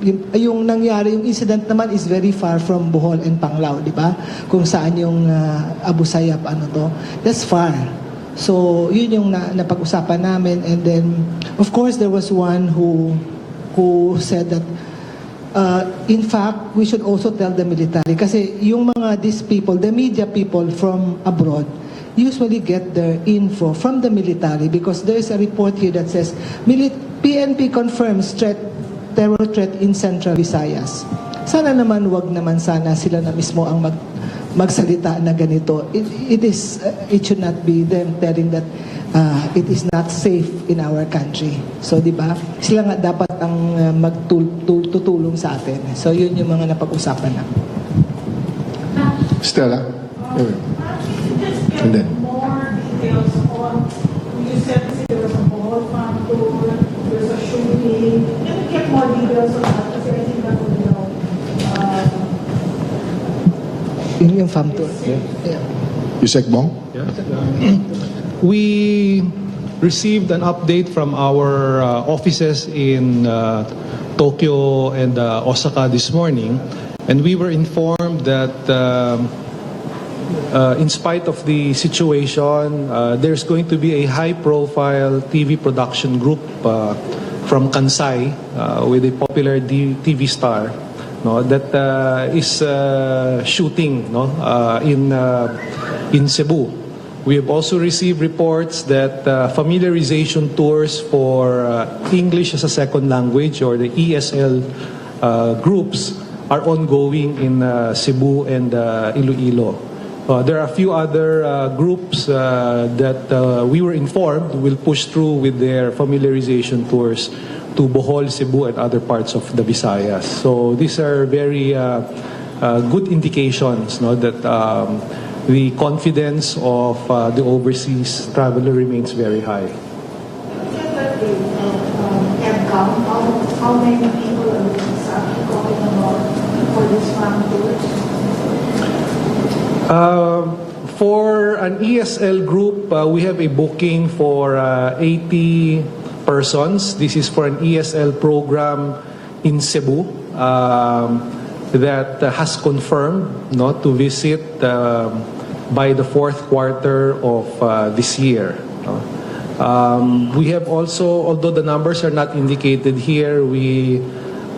Yung nangyari, yung incident naman is very far from Bohol and Panglao, di ba? Kung saan yung Abu Sayyaf, that's far. So, yun yung napag-usapan namin. And then, of course, there was one who said that, in fact, we should also tell the military. Kasi yung these people, the media people from abroad, usually get their info from the military because there is a report here that says, PNP confirms terror threat in Central Visayas. Sana naman wag naman sana sila na mismo ang magsalita na ganito. It should not be them telling that it is not safe in our country. So, di ba? Sila nga dapat ang magtutulong sa atin. So, yun yung mga napag-usapan na. Stella? And then? More details on, you said there was a ball farm tour, there's a shooting. Can you get more details on that? Kasi I think that would help. Yung farm tour. Yeah. Yusek Bong? Yeah. We received an update from our offices in Tokyo and Osaka this morning, and we were informed that in spite of the situation, there's going to be a high-profile TV production group from Kansai with a popular TV star that is shooting in Cebu. We have also received reports that familiarization tours for English as a second language, or the ESL groups, are ongoing in Cebu and Iloilo. There are a few other groups that we were informed will push through with their familiarization tours to Bohol, Cebu, and other parts of the Visayas. So these are very good indications that the confidence of the overseas traveler remains very high. How many people are going about for this farm tour? For an ESL group, we have a booking for 80 persons. This is for an ESL program in Cebu that has confirmed to visit by the fourth quarter of this year. We have also, although the numbers are not indicated here, we,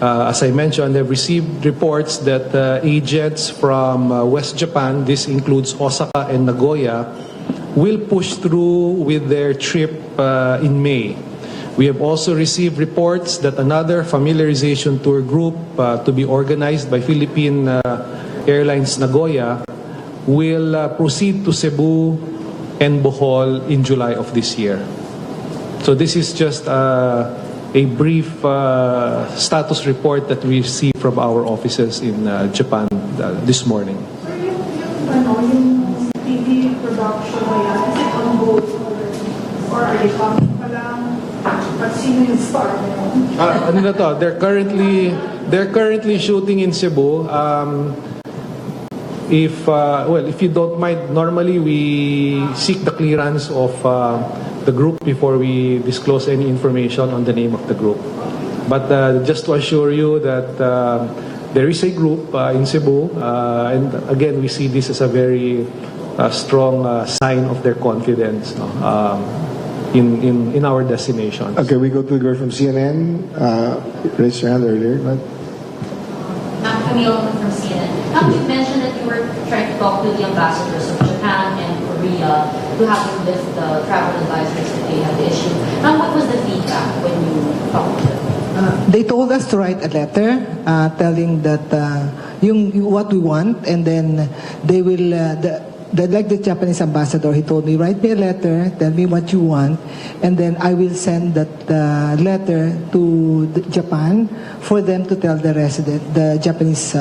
as I mentioned, have received reports that agents from West Japan, this includes Osaka and Nagoya, will push through with their trip in May. We have also received reports that another familiarization tour group to be organized by Philippine Airlines Nagoya will proceed to Cebu and Bohol in July of this year. So this is just a brief status report that we received from our offices in Japan this morning. So yung TV production na yan, is it on board or are they coming pa lang? At sino yung star na yun? They're currently shooting in Cebu. If you don't mind, normally we seek the clearance of the group before we disclose any information on the name of the group. But just to assure you that there is a group in Cebu, and again, we see this as a very strong sign of their confidence in our destination. Okay, we go to the girl from CNN. Raised your hand earlier. But... I'm Camille from CNN. You mentioned that you were trying to talk to the ambassadors of Japan and Korea to have them lift the travel advisors if they have the issue. What was the feedback when you talked to them? They told us to write a letter telling that what we want, and then they will, like the Japanese ambassador, he told me, write me a letter, tell me what you want, and then I will send that letter to Japan for them to tell the Japanese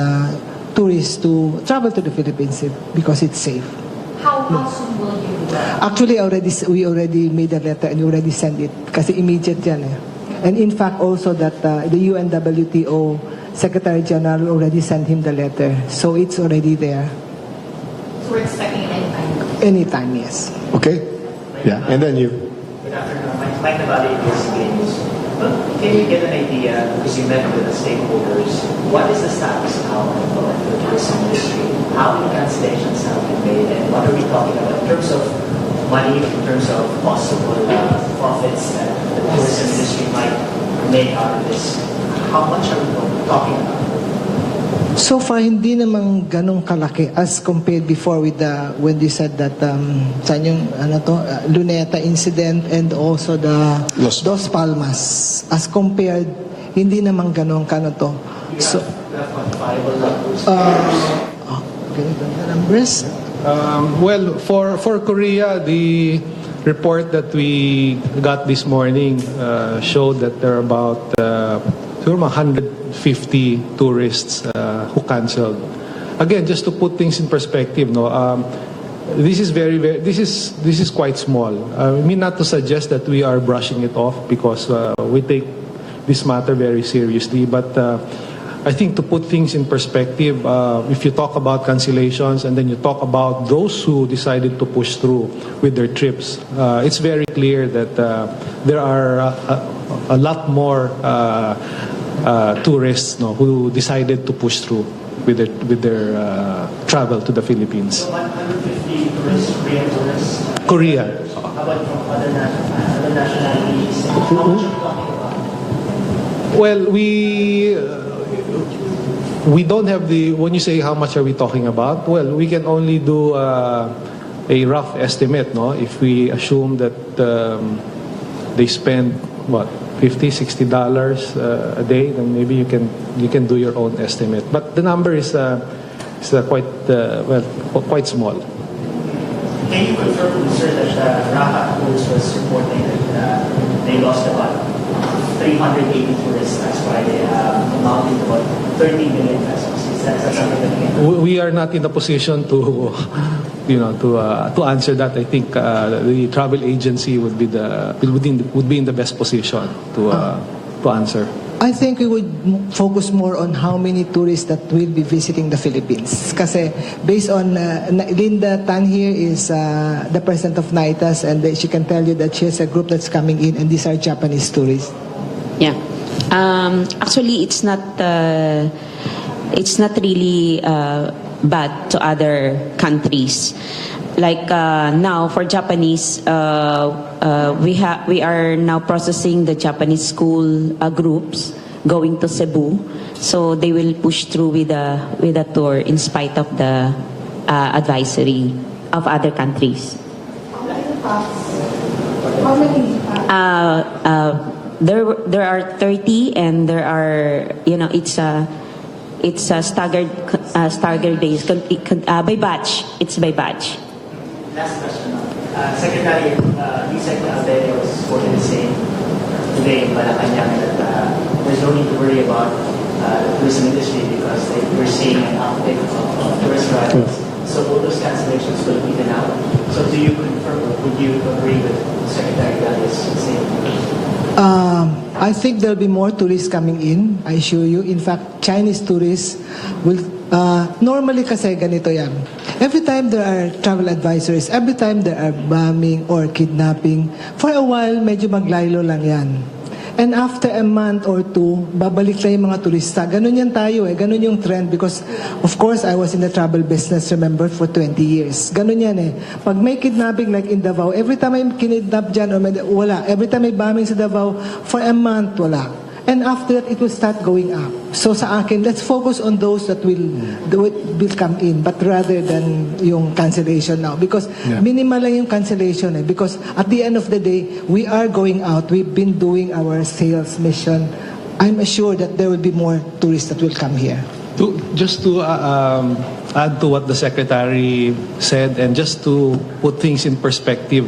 tourists to travel to the Philippines because it's safe. How soon will you do that? Actually, we already made a letter and we already sent it kasi immediate yan eh. And in fact also that the UNWTO Secretary General already sent him the letter. So it's already there. So we're expecting it anytime? Anytime, yes. Okay. Yeah, and then you. Good afternoon. My name is can you get an idea, because you met with the stakeholders, what is the status now of the tourism industry? How many cancellations have been made, and what are we talking about in terms of money, in terms of possible profits that the tourism industry might make out of this? How much are we talking about? So far, hindi namang ganong kalaki as compared before with the, when they said that, saan yung, Luneta incident and also the Dos Palmas. As compared, hindi namang ganong to. So, Quantifiable numbers. ganito na numbers. Well, for Korea, the report that we got this morning showed that there are about 150 tourists who canceled. Again, just to put things in perspective, this is this is quite small. I mean, not to suggest that we are brushing it off, because we take this matter very seriously. But I think to put things in perspective, if you talk about cancellations and then you talk about those who decided to push through with their trips, it's very clear that there are a lot more tourists who decided to push through with their travel to the Philippines. So 150 tourists, Korean tourists. Korea. How about from other nationalities? How much are we talking about? Well, we don't have the, when you say how much are we talking about, well, we can only do a rough estimate, if we assume that they spend what, $50-60 a day, then maybe you can do your own estimate. But the number is quite small. Can you confirm, sir, that Raha Tours was reporting that they lost about 380 tourists last Friday, amounting to about 30 million pesos? Is that something that you can... We are not in a position to, to answer that. I think the travel agency would be in the best position to answer. I think we would focus more on how many tourists that will be visiting the Philippines. Kasi based on, Linda Tan here is the president of NITAS, and she can tell you that she has a group that's coming in, and these are Japanese tourists. Yeah. Actually, it's not really bad to other countries. Like now, for Japanese, we are now processing the Japanese school groups going to Cebu, so they will push through with a tour in spite of the advisory of other countries. How many pass? There are 30, and there are, it's a staggered base by batch. It's by batch. Last question. Secretary, Lisa Calderio was quoted saying today in Malacanang that there's no need to worry about the tourism industry because we're seeing an uptick of tourist arrivals. So all those cancellations will even out. So do you confirm, or would you agree with Secretary Galle's statement? I think there'll be more tourists coming in, I assure you. In fact, Chinese tourists will, normally kasi ganito yan. Every time there are travel advisories, every time there are bombing or kidnapping, for a while, medyo maglaylo lang yan. And after a month or two, babalik na yung mga turista. Ganun yan tayo ganun yung trend, because of course, I was in the travel business, remember, for 20 years. Ganun yan Pag may kidnapping like in Davao, every time may kinidnap dyan, or wala. Every time may bombing sa Davao, for a month, wala. And after that, it will start going up. So sa akin, let's focus on those that will come in, but rather than yung cancellation now. Because minimal lang yung cancellation Because at the end of the day, we are going out. We've been doing our sales mission. I'm assured that there will be more tourists that will come here. Just to add to what the Secretary said, and just to put things in perspective,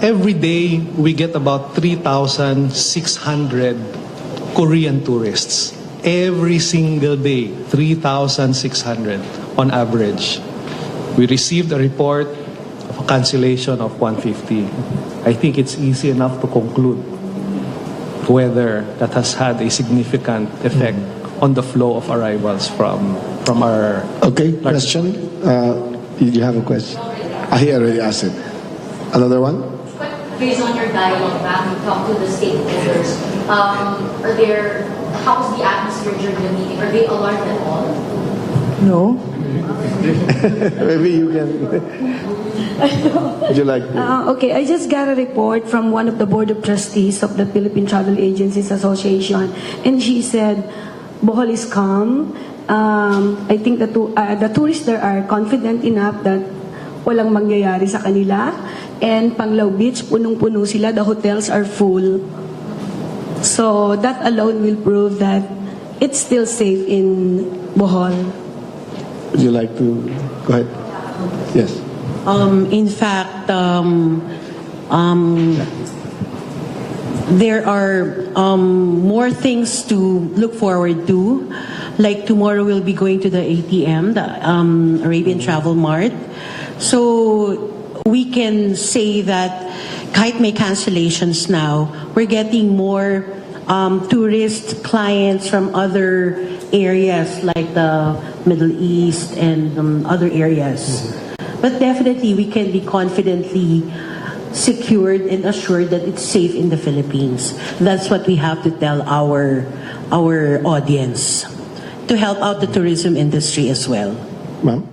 every day we get about 3,600 Korean tourists. Every single day, 3,600 on average. We received a report of a cancellation of 150. I think it's easy enough to conclude whether that has had a significant effect on the flow of arrivals from our... Okay, question. Did you have a question? He already asked it. Another one? But based on your dialogue, ma'am, you talk to the stakeholders. How's the atmosphere during the meeting? Are they alarmed at all? No? Maybe you can. Would you like to? Okay, I just got a report from one of the board of trustees of the Philippine Travel Agencies Association, and she said Bohol is calm. I think the tourists there are confident enough that walang mangyayari sa kanila. And Panglao Beach, punong-puno sila. The hotels are full. So that alone will prove that it's still safe in Bohol. Would you like to? Go ahead. Yes. In fact, there are more things to look forward to. Like tomorrow we'll be going to the ATM, the Arabian Travel Mart. So we can say that kahit may cancellations now, we're getting more tourist clients from other areas like the Middle East and other areas. But definitely we can be confidently secured and assured that it's safe in the Philippines. That's what we have to tell our audience to help out the tourism industry as well. Ma'am?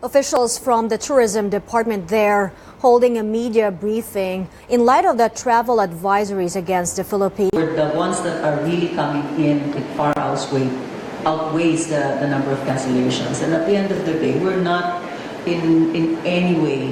Officials from the tourism department there holding a media briefing in light of the travel advisories against the Philippines. The ones that are really coming in, it far outweighs the number of cancellations. And at the end of the day, we're not in any way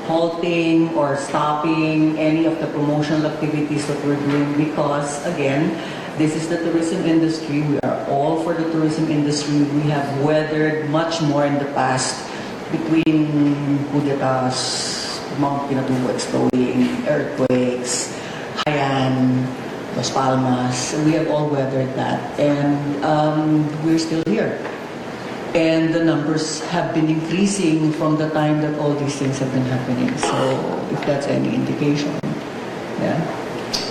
halting or stopping any of the promotional activities that we're doing because, again, this is the tourism industry. We are all for the tourism industry. We have weathered much more in the past between coup d'etats, Mount Pinatubo exploding, earthquakes, Haiyan, Las Palmas. We have all weathered that, and we're still here. And the numbers have been increasing from the time that all these things have been happening. So, if that's any indication, yeah.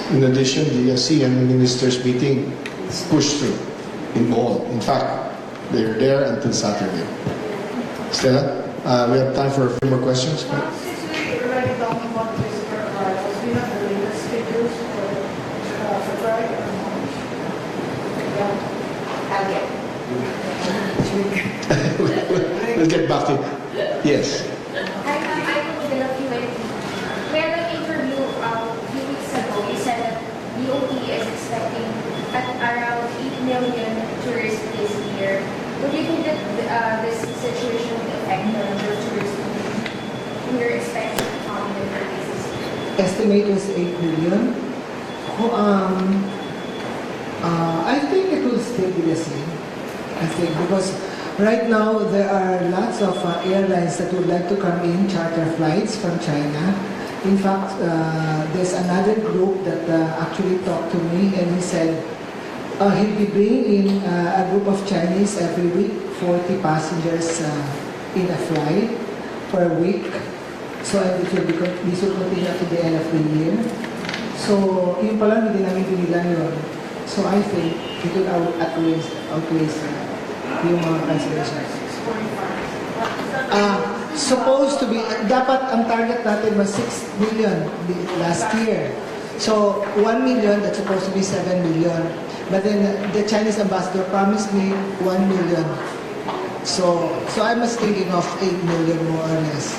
In addition, the ASEAN ministers meeting is pushed through in Bohol. In fact, they're there until Saturday. Stella, we have time for a few more questions. Since we already talked about visitor arrivals, we have the latest figures for February or March. We'll get back to you. Yes. We had an interview a few weeks ago. You said that DOT is expecting at around 8 million tourists this year. Would you think that this situation will affect the number of tourists we're expecting to come in the this year? Estimate was 8 million. I think it will still be the same. I think because right now there are lots of airlines that would like to come in, charter flights from China. In fact, there's another group that actually talked to me, and he said he'll be bringing in a group of Chinese every week, 40 passengers in a flight per week. So this will continue to the end of the year. So yun pala, hindi namin tinilang yun. So I think it will outweigh yung mga cancellations. Supposed to be, dapat ang target natin was 6 million last year. So 1 million, that's supposed to be 7 million. But then the Chinese ambassador promised me 1 million. So I was thinking of 8 million more or less.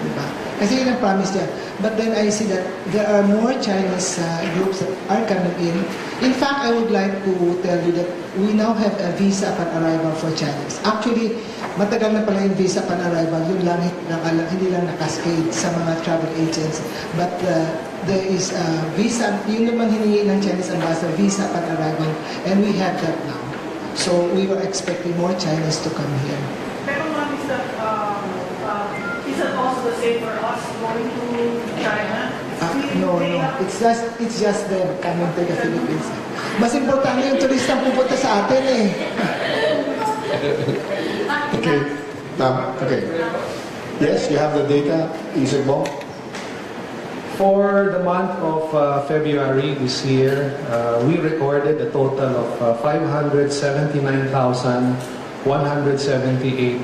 Diba? Kasi yun ang promise niya. But then I see that there are more Chinese groups that are coming in. In fact, I would like to tell you that we now have a visa upon arrival for Chinese. Actually, matagal na pala yung visa upon arrival. Yun lang, hindi lang nakascade sa mga travel agents. But there is a visa, yun naman hiningi ng Chinese ambassador, visa upon arrival. And we have that now. So we were expecting more Chinese to come here. Pero ma'am, is that also the same for us going to China? No. It's just them coming to the Philippines. Mas importante yung turistang pupunta sa atin eh. Okay. Okay. Yes, you have the data, Isaac Bong? For the month of February this year, we recorded a total of 579,178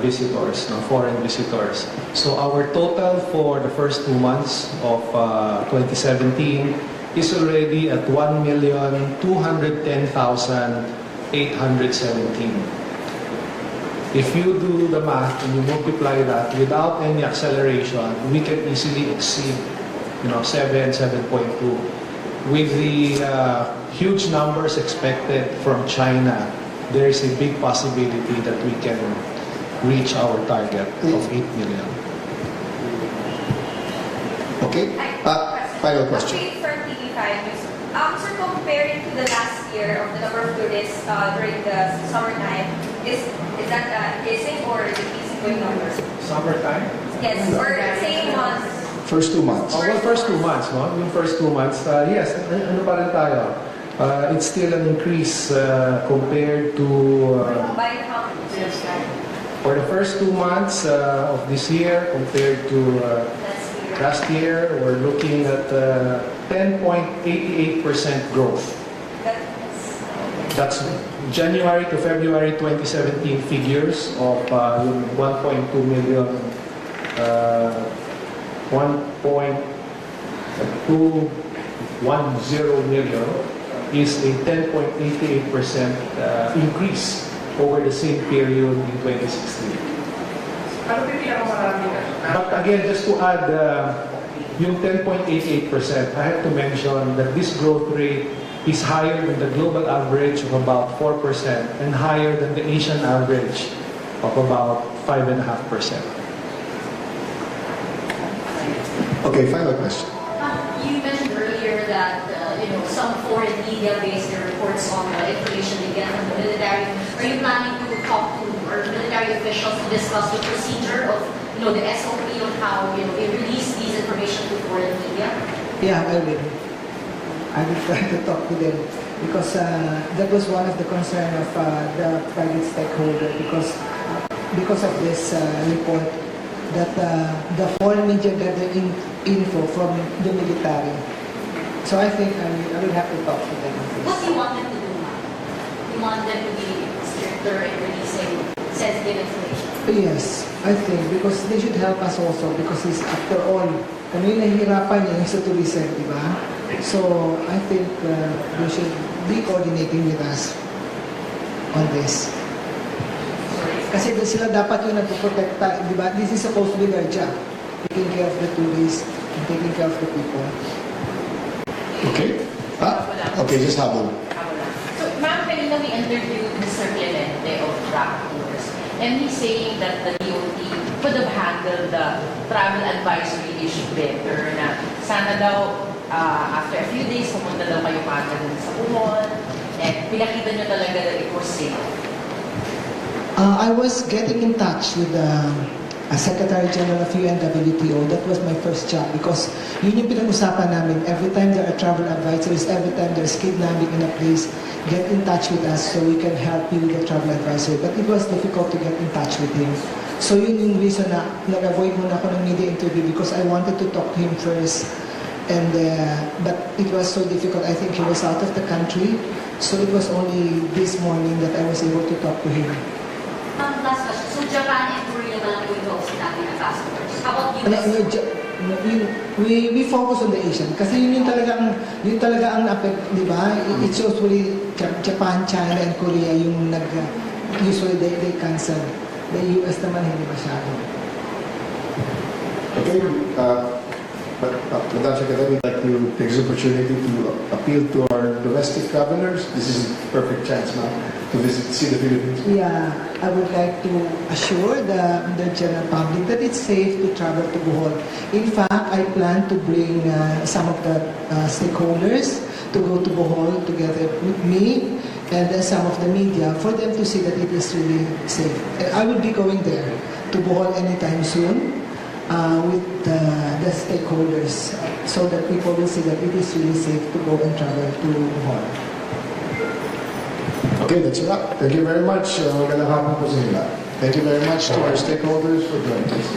visitors, foreign visitors. So our total for the first 2 months of 2017 is already at 1,210,817. If you do the math and you multiply that without any acceleration, we can easily exceed, 7, 7.2. With the huge numbers expected from China, there is a big possibility that we can reach our target of 8 million. Okay. Final question. Update for TV5 News. Sir, comparing to the last year of the number of tourists during the summertime, is that increasing or decreasing going numbers? Summertime? Yes, or same months. First 2 months. Oh, well, first 2 months, no? Yung first 2 months, yes, ano pa rin tayo? It's still an increase compared to... By how much? for the first 2 months of this year compared to last year, we're looking at 10.88% growth. That's January to February 2017 figures of yung 1.2 million, 1.210 million is a 10.88% increase over the same period in 2016. But again, just to add, yung 10.88%, I have to mention that this growth rate is higher than the global average of about 4% and higher than the Asian average of about 5.5%. Okay, final question. You mentioned earlier that some foreign media base their reports on the information they get from the military. Are you planning to talk to or military officials to discuss the procedure of the SOP on how they release these information to foreign media? Yeah, I will. I will try to talk to them because that was one of the concern of the private stakeholder because of this report that the foreign media gather info from the military. So I think I will have to talk to them. What do you want them to do now? You want them to be stricter in releasing sensitive information? Yes, I think because they should help us also because it's after all, kami nahihirapan yung sa tourism, di ba? So I think they should be coordinating with us on this. Kasi sila dapat yung nagpo-protecta, di ba? This is supposed to be their job, taking care of the tourists and taking care of the people. Okay? Okay, just habol. So, ma'am, kanina we interviewed Mr. Clemente of Travel Tours, and he's saying that the DOT could have handled the travel advisory issue better na sana daw after a few days pumunta daw kayo kagad sa Bohol and pinakita nyo talaga that it was safe. I was getting in touch with the Secretary General of UNWTO. That was my first job because yun yung pinag-usapan namin. Every time there are travel advisories, every time there's kidnapping in a place, get in touch with us so we can help you with the travel advisory. But it was difficult to get in touch with him. So yun yung reason na nag-avoid muna ako ng media interview because I wanted to talk to him first. And but it was so difficult. I think he was out of the country. So it was only this morning that I was able to talk to him. Last question. So, Japan and Korea na lang po yung host natin ambassadors. How about US? We focus on the Asian kasi yun talaga ang di ba? It's usually Japan, China, and Korea yung usually they cancel. The US naman hindi masyado. Okay, Madam Secretary, we'd like to take this opportunity to appeal to our domestic travelers. This is a perfect chance now to see the Philippines. Yeah, I would like to assure the general public that it's safe to travel to Bohol. In fact, I plan to bring some of the stakeholders to go to Bohol together with me and some of the media for them to see that it is really safe. And I will be going there to Bohol anytime soon with the stakeholders so that people will see that it is really safe to go and travel to Bohol. Okay, that's a wrap. Thank you very much. Magandang hapon po sa inyo. Thank you very much to our stakeholders for joining us.